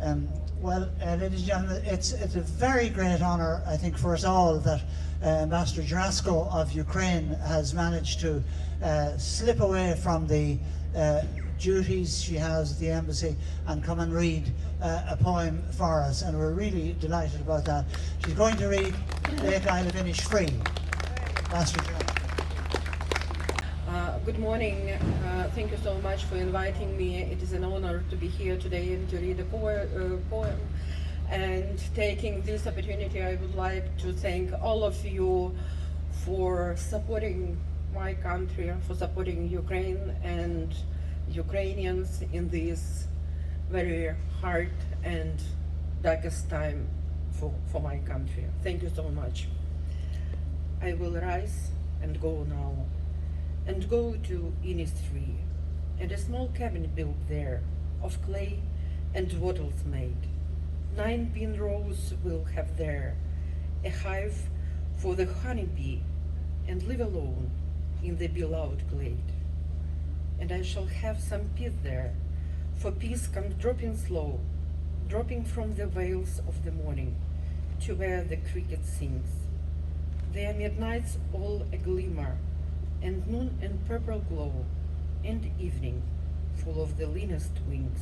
Ladies and gentlemen, it's a very great honour, I think, for us all that Ambassador Jurasko of Ukraine has managed to slip away from the duties she has at the embassy and come and read a poem for us, and we're really delighted about that. She's going to read Lake Isle of Inish Free. Ambassador Jurasko. Good morning. Thank you so much for inviting me. It is an honor to be here today and to read a poem. And taking this opportunity, I would like to thank all of you for supporting my country, for supporting Ukraine and Ukrainians in this very hard and darkest time for my country. Thank you so much. I will rise and go now, and go to Innisfree, and a small cabin built there, of clay and wattles made. 9 pin rows will have there, a hive for the honeybee, and live alone in the beloved glade. And I shall have some peace there, for peace comes dropping slow, dropping from the veils of the morning to where the cricket sings. There midnights all a glimmer, and noon and purple glow, and evening full of the leanest wings.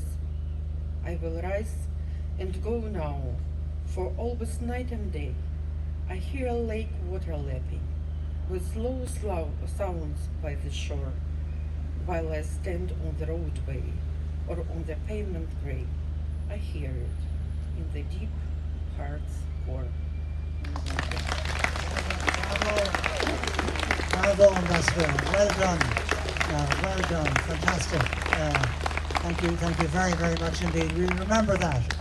I will rise and go now, for always night and day I hear a lake water lapping, with slow sounds by the shore, while I stand on the roadway or on the pavement grey. I hear it in the deep heart's core. Bravo, Ambassador. Well done. Well done. Fantastic. Thank you very, very much indeed. We'll remember that.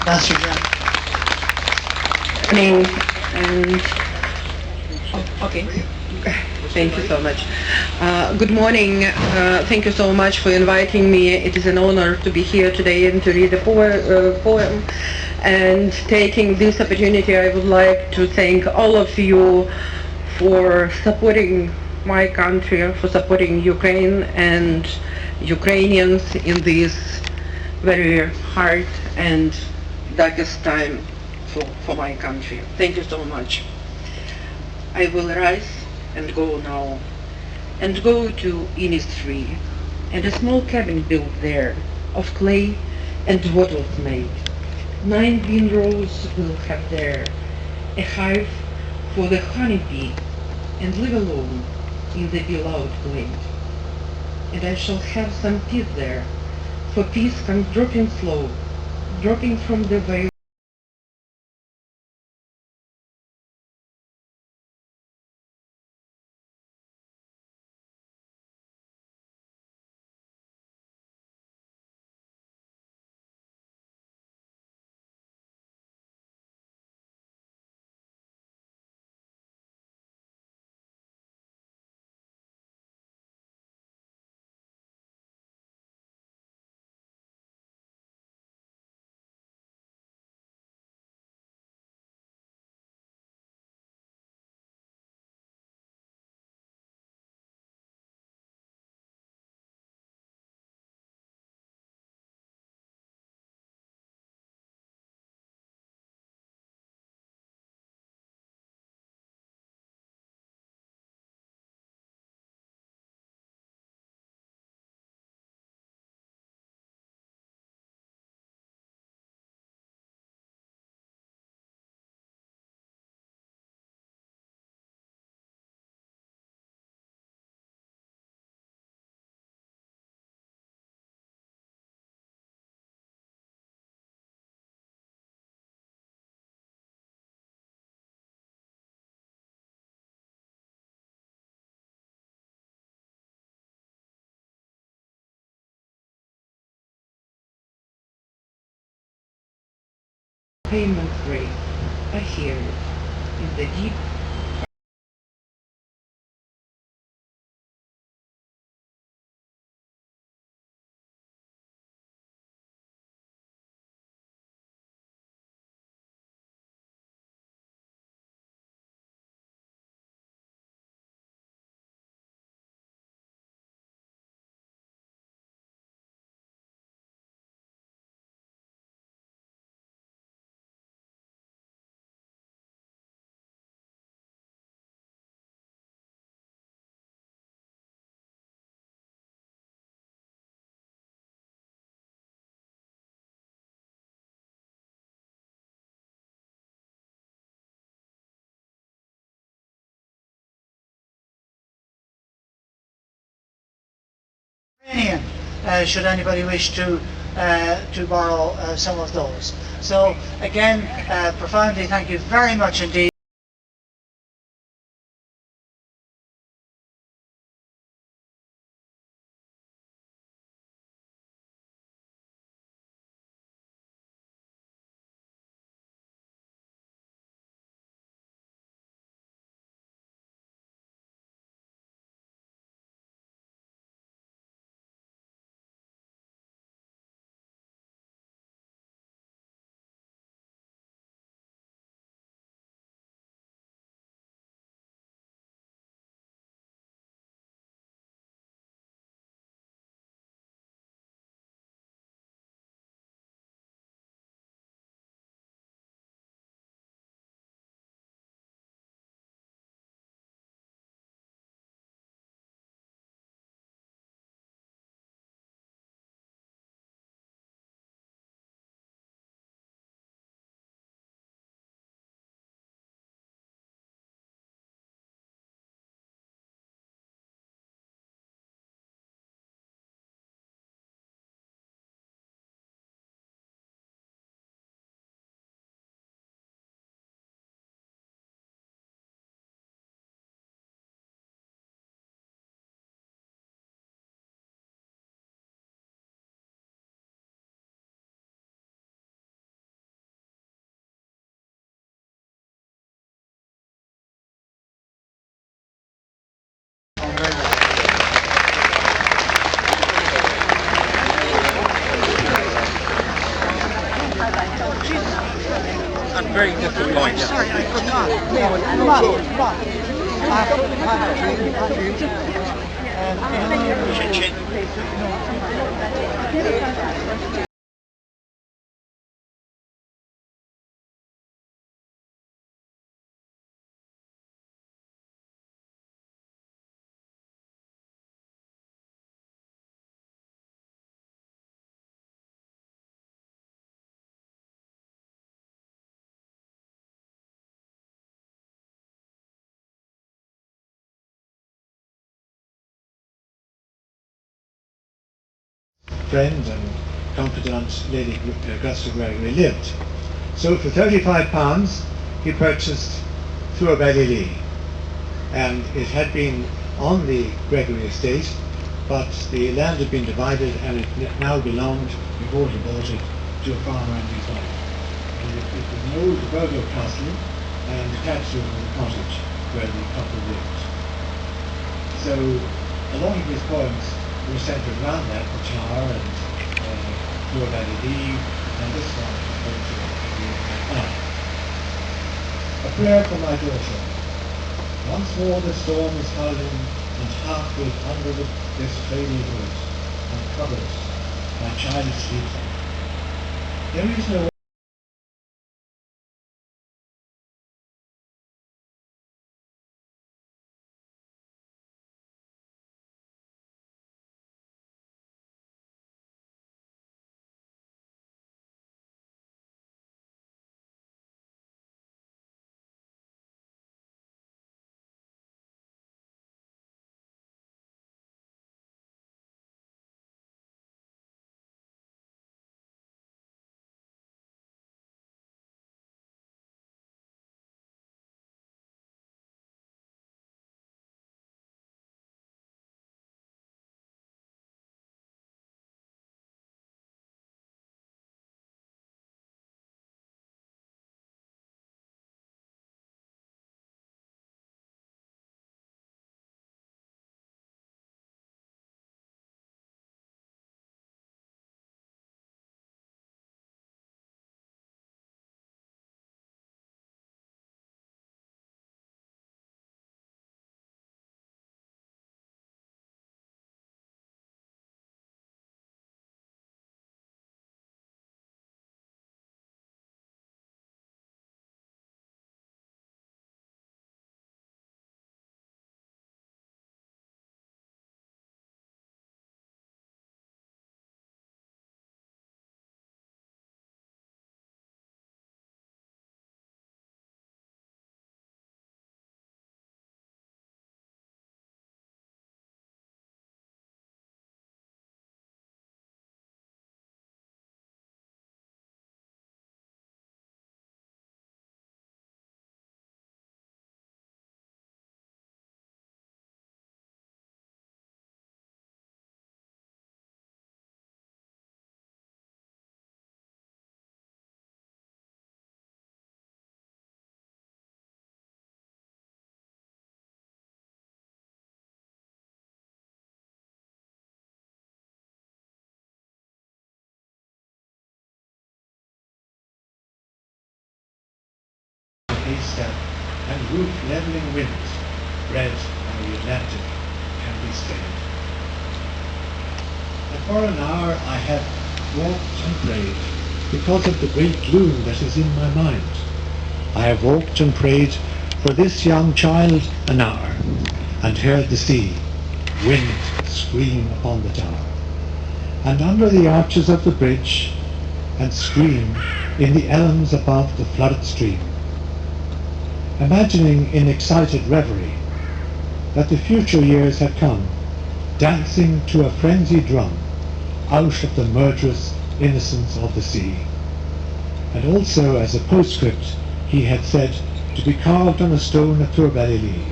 Master John. Morning, and okay. Thank you so much. Good morning. Thank you so much for inviting me. It is an honor to be here today and to read a poem. And taking this opportunity, I would like to thank all of you for supporting my country, for supporting Ukraine and Ukrainians in this very hard and darkest time for my country. Thank you so much. I will rise and go now, and go to Innisfree, and a small cabin built there, of clay and wattles made. 9 bean rows will have there, a hive for the honeybee, and live alone in the beloved glade. And I shall have some peace there, for peace comes dropping slow, dropping from the veil payment rate. I hear it in the deep Ukrainian, should anybody wish to borrow some of those. So again, profoundly thank you very much indeed. Friend and confidant Lady Augusta Gregory lived. So for £35 he purchased Thur Lee, and it had been on the Gregory estate, but the land had been divided and it now belonged, before he bought it, to a farmer and his wife. And it was an old Burgo castle and attached to the cottage where the couple lived. So a lot of his poems were centred around that, the Tower and Thur Lee, and this one refers to A prayer for my daughter. Once more the storm is howling, and half-built under this cloudy hood, and covers my child sleeping. There is no haystack and roof-leveling winds, red on the Atlantic, can be stayed. And for an hour I have walked and prayed, because of the great gloom that is in my mind. I have walked and prayed for this young child an hour, and heard the sea, wind scream upon the tower, and under the arches of the bridge, and scream in the elms above the flooded stream, imagining in excited reverie that the future years had come, dancing to a frenzied drum out of the murderous innocence of the sea. And also, as a postscript, he had said, to be carved on a stone at Thurbalillee,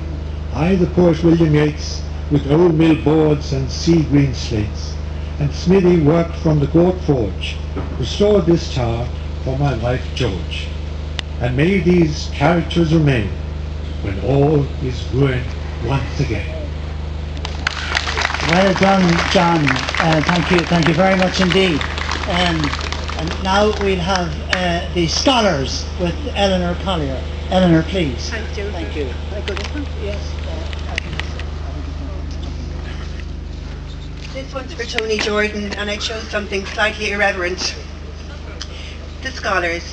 I, the poet William Yeats, with old mill boards and sea-green slates, and smithy worked from the Gort Forge, restored this tower for my wife George. And may these characters remain when all is ruined once again. Well done, John. Thank you very much indeed. And now we'll have the scholars with Eleanor Collier. Eleanor, please. Thank you. Thank you. Yes. This one's for Tony Jordan, and I chose something slightly irreverent. The scholars.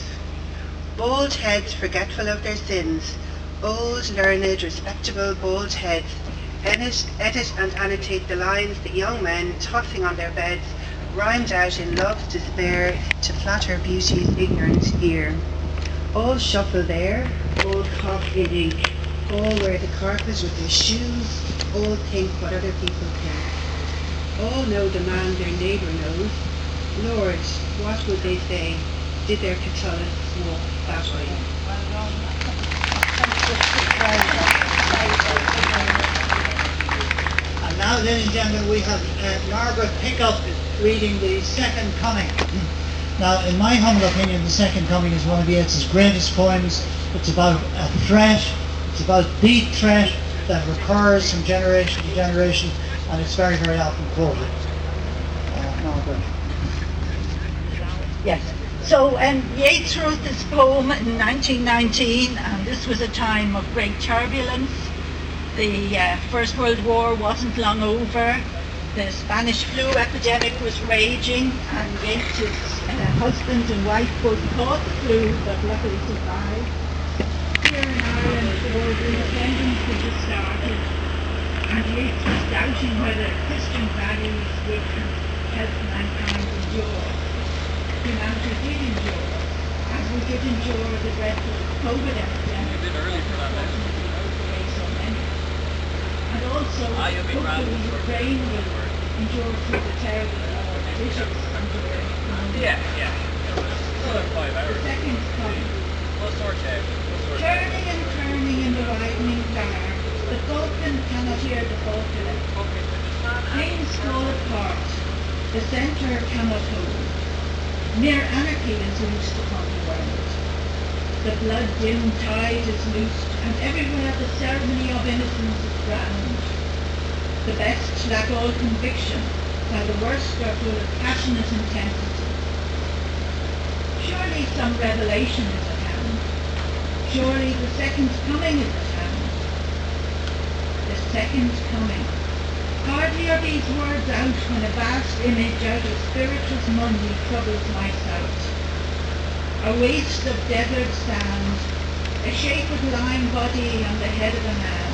Bald heads forgetful of their sins, old, learned, respectable bald heads, edit and annotate the lines that young men, tossing on their beds, rhymed out in love's despair to flatter beauty's ignorant ear. All shuffle there, all cough in ink, all wear the carpet with their shoes, all think what other people think. All know the man their neighbour knows. Lord, what would they say? Did their Catholic's walk that way? And now, ladies and gentlemen, we have Margaret Pickup reading The Second Coming. Now, in my humble opinion, The Second Coming is one of Yeats' greatest poems. It's about a threat, it's about the threat that recurs from generation to generation, and it's very, very often quoted. Margaret. Yes. So Yeats wrote this poem in 1919, and this was a time of great turbulence. The First World War wasn't long over. The Spanish flu epidemic was raging, and Yeats' husband and wife both caught the flu, but luckily survived. Here in Ireland, the war of independence had just started, and Yeats was doubting whether Christian values would help mankind endure. Humanity did endure, as we did endure the dreadful COVID epidemic that unfortunately wiped away so many. And also, hopefully, Ukraine will endure through the terrible war that it is enduring. So, the second point. Turning and turning in the widening car, the falcon cannot hear the falconer. Things fall apart, the centre cannot hold. Mere anarchy is loosed upon the world. The blood-dimmed tide is loosed, and everywhere the ceremony of innocence is drowned. The best lack all conviction, while the worst are full of passionate intensity. Surely some revelation is at hand. Surely the second coming is at hand. The second coming. Hardly are these words out when a vast image out of spirituous money troubles my sight. A waste of desert sand, a shape of lime body on the head of a man.